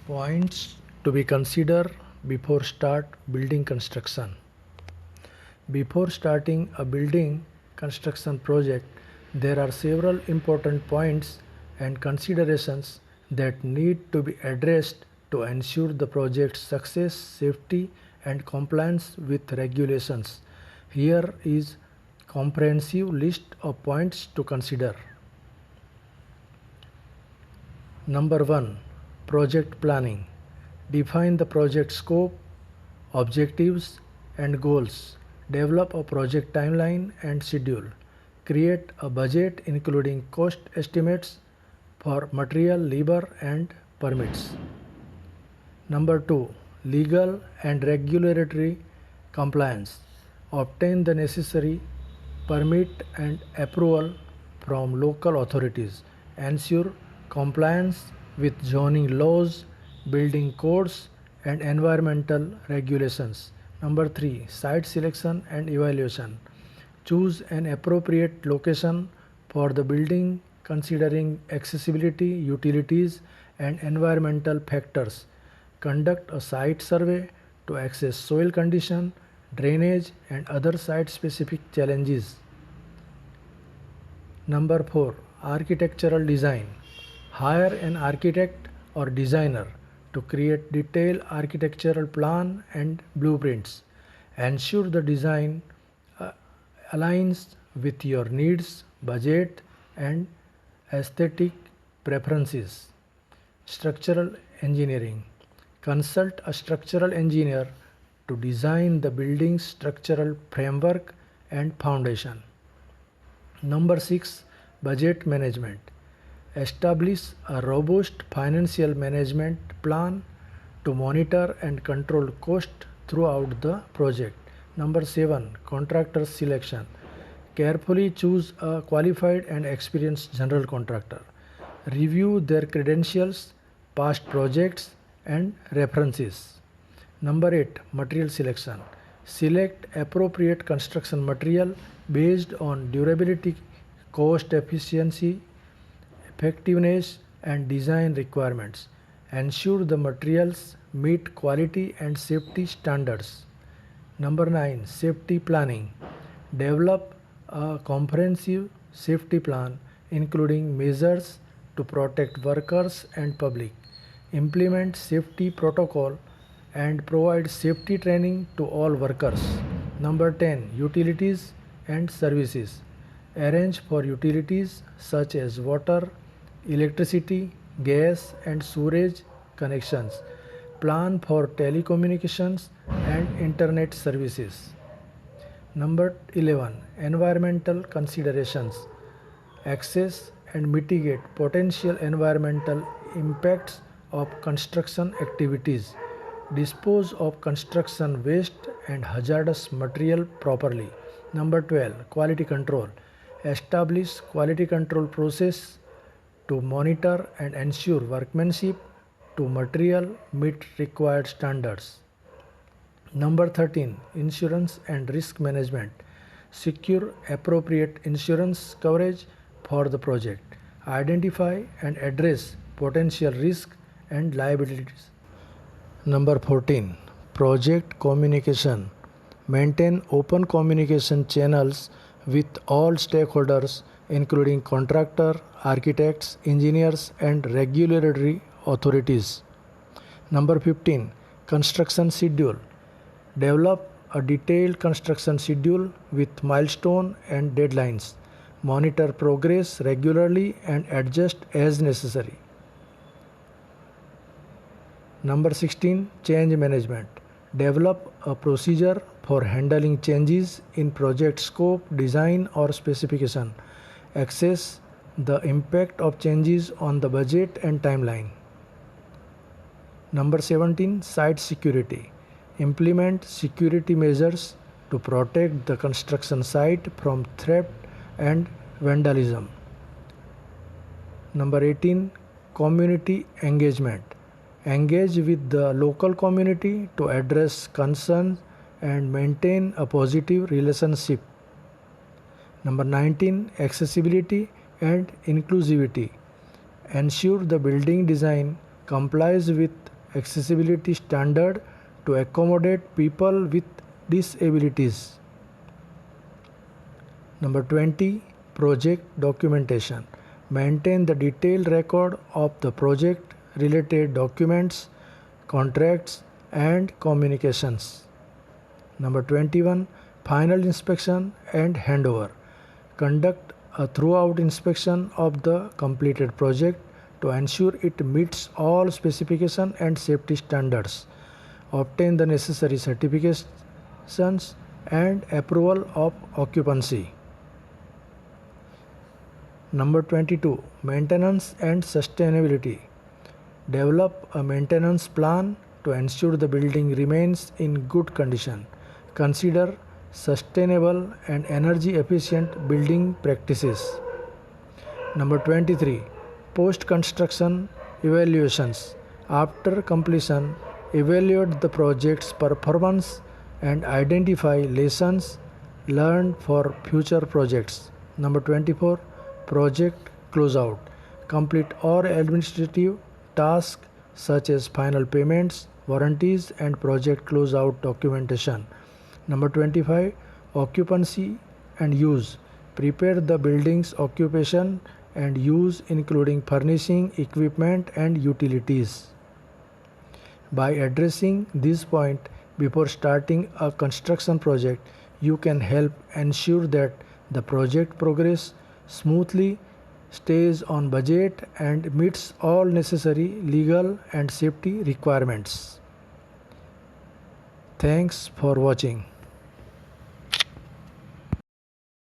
Points to be considered before start building construction. Before starting a building construction project, there are several important points and considerations that need to be addressed to ensure the project's success, safety, and compliance with regulations. Here is comprehensive list of points to consider. Number 1. Project planning. Define the project scope, objectives, and goals. Develop a project timeline and schedule. Create a budget including cost estimates for material, labor, and permits. Number 2. Legal and regulatory compliance. Obtain the necessary permit and approval from local authorities. Ensure compliance with zoning laws, building codes, and environmental regulations. Number 3. Site selection and evaluation. Choose an appropriate location for the building considering accessibility, utilities, and environmental factors. Conduct a site survey to assess soil condition, drainage, and other site-specific challenges. Number 4. Architectural design. Hire an architect or designer to create detailed architectural plan and blueprints. Ensure the design aligns with your needs, budget, and aesthetic preferences. Structural engineering. Consult a structural engineer to design the building's structural framework and foundation. Number 6. Budget management. Establish a robust financial management plan to monitor and control cost throughout the project. Number 7. Contractor selection. Carefully choose a qualified and experienced general contractor. Review their credentials, past projects, and references. Number 8. Material selection. Select appropriate construction material based on durability, cost efficiency, effectiveness, and design requirements. Ensure the materials meet quality and safety standards. Number 9. Safety planning. Develop a comprehensive safety plan including measures to protect workers and public. Implement safety protocol and provide safety training to all workers. Number 10. Utilities and services. Arrange for utilities such as water, electricity, gas, and sewage connections. Plan for telecommunications and internet services. Number 11. Environmental considerations. Assess and mitigate potential environmental impacts of construction activities. Dispose of construction waste and hazardous material properly. Number 12. Quality control. Establish quality control process to monitor and ensure workmanship to material meet required standards. Number 13. Insurance and risk management. Secure appropriate insurance coverage for the project. Identify and address potential risk and liabilities. Number 14. Project communication. Maintain open communication channels with all stakeholders including contractor, architects, engineers, and regulatory authorities. Number 15. Construction schedule. Develop a detailed construction schedule with milestone and deadlines. Monitor progress regularly and adjust as necessary. Number 16. Change management. Develop a procedure for handling changes in project scope, design, or specification. Assess the impact of changes on the budget and timeline. Number 17. Site security. Implement security measures to protect the construction site from theft and vandalism. Number 18. Community engagement. Engage with the local community to address concerns and maintain a positive relationship. Number 19. Accessibility and inclusivity. Ensure the building design complies with accessibility standard to accommodate people with disabilities. Number 20. Project documentation. Maintain the detailed record of the project related documents, contracts, and communications. Number 21. Final inspection and handover. Conduct a thorough inspection of the completed project to ensure it meets all specifications and safety standards. Obtain the necessary certifications and approval of occupancy. Number 22. Maintenance and sustainability. Develop a maintenance plan to ensure the building remains in good condition. Consider sustainable and energy efficient building practices. Number 23. Post construction evaluations. After completion, evaluate the project's performance and identify lessons learned for future projects. Number 24. Project closeout. Complete all administrative tasks such as final payments, warranties, and project closeout documentation. Number 25. Occupancy and use. Prepare the building's occupation and use, including furnishing, equipment, and utilities. By addressing this point before starting a construction project, you can help ensure that the project progresses smoothly, stays on budget, and meets all necessary legal and safety requirements. Thanks for watching.